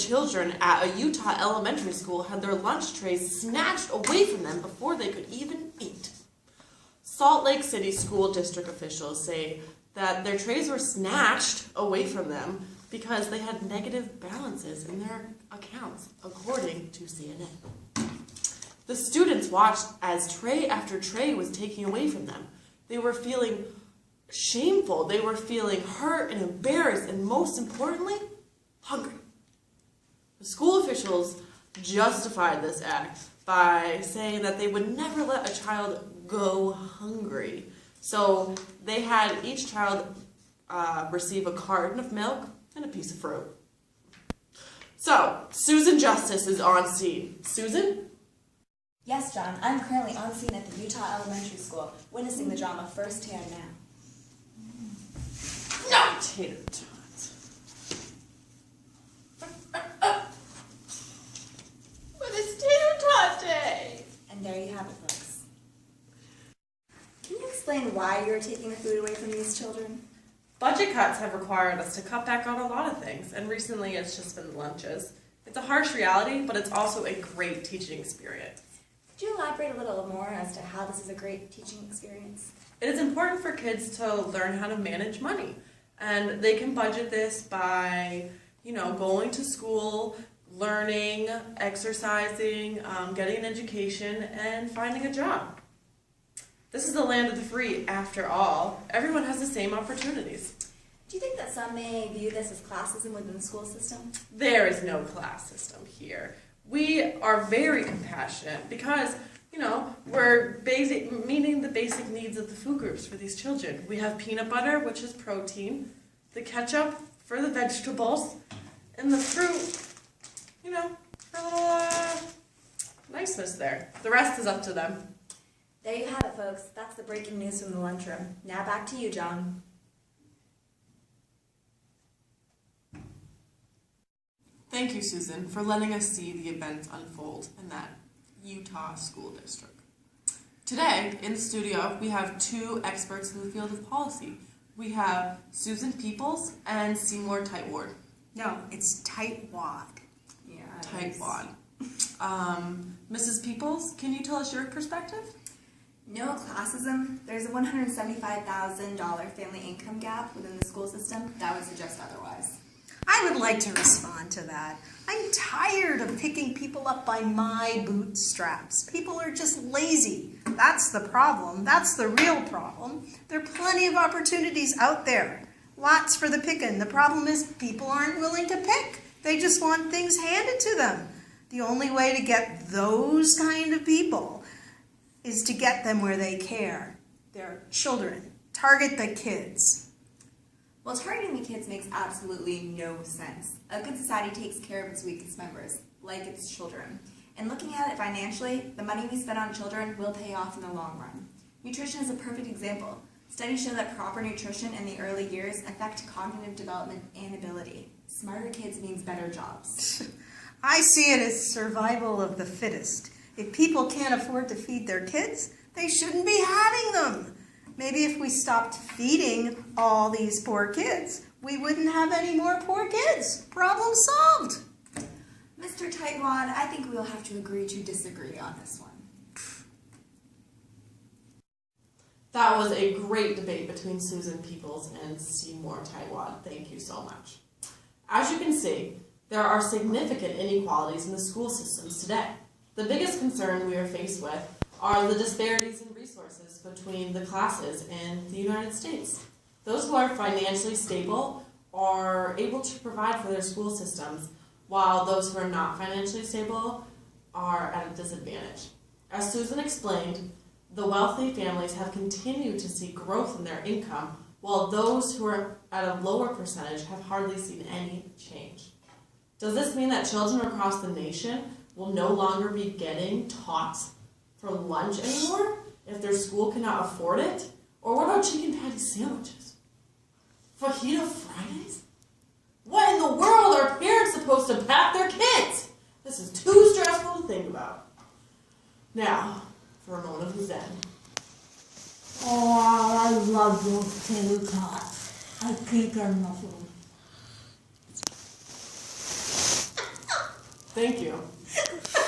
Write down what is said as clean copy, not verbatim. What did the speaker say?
children at a Utah elementary school had their lunch trays snatched away from them before they could even eat. Salt Lake City school district officials say that their trays were snatched away from them because they had negative balances in their accounts, according to CNN. The students watched as tray after tray was taken away from them. They were feeling shameful, they were feeling hurt and embarrassed, and most importantly, hungry. The school officials justified this act by saying that they would never let a child go hungry. So they had each child receive a carton of milk and a piece of fruit. So, Susan Justice is on scene. Susan? Yes, John. I'm currently on scene at the Utah Elementary School, witnessing the drama firsthand now. No, tater tots. But it's tater tot day! And there you have it, folks. Can you explain why you're taking the food away from these children? Budget cuts have required us to cut back on a lot of things, and recently it's just been lunches. It's a harsh reality, but it's also a great teaching experience. Could you elaborate a little more as to how this is a great teaching experience? It is important for kids to learn how to manage money, and they can budget this by, going to school, learning, exercising, getting an education, and finding a job. This is the land of the free, after all. Everyone has the same opportunities. Do you think that some may view this as classism within the school system? There is no class system here. We are very compassionate because, we're meeting the basic needs of the food groups for these children. We have peanut butter, which is protein, the ketchup for the vegetables, and the fruit, for a little niceness there. The rest is up to them. There you have it, folks. That's the breaking news from the lunchroom. Now back to you, John. Thank you, Susan, for letting us see the events unfold in that Utah school district. Today, in the studio, we have two experts in the field of policy. We have Susan Peoples and Seymour Tightwad. No, it's Tightwad. Yeah. Tightwad. Mrs. Peoples, can you tell us your perspective? No classism. There's a $175,000 family income gap within the school system that would suggest otherwise. I would like to respond to that. I'm tired of picking people up by my bootstraps. People are just lazy. That's the problem. That's the real problem. There are plenty of opportunities out there. Lots for the picking. The problem is people aren't willing to pick. They just want things handed to them. The only way to get those kind of people is to get them where they care. They're children. Target the kids. Well, targeting the kids makes absolutely no sense. A good society takes care of its weakest members, like its children. And looking at it financially, the money we spend on children will pay off in the long run. Nutrition is a perfect example. Studies show that proper nutrition in the early years affect cognitive development and ability. Smarter kids means better jobs. I see it as survival of the fittest. If people can't afford to feed their kids, they shouldn't be having them. Maybe if we stopped feeding all these poor kids, we wouldn't have any more poor kids. Problem solved. Mr. Tightwad, I think we'll have to agree to disagree on this one. That was a great debate between Susan Peoples and Seymour Tightwad. Thank you so much. As you can see, there are significant inequalities in the school systems today. The biggest concern we are faced with are the disparities in resources between the classes in the United States. Those who are financially stable are able to provide for their school systems, while those who are not financially stable are at a disadvantage. As Susan explained, the wealthy families have continued to see growth in their income, while those who are at a lower percentage have hardly seen any change. Does this mean that children across the nation will no longer be getting taught for lunch anymore if their school cannot afford it? Or what about chicken patty sandwiches? Fajita Fridays? What in the world are parents supposed to pack their kids? This is too stressful to think about. Now, for a moment of zen. Oh, I love those tater tots. I can't get enough of them. Thank you.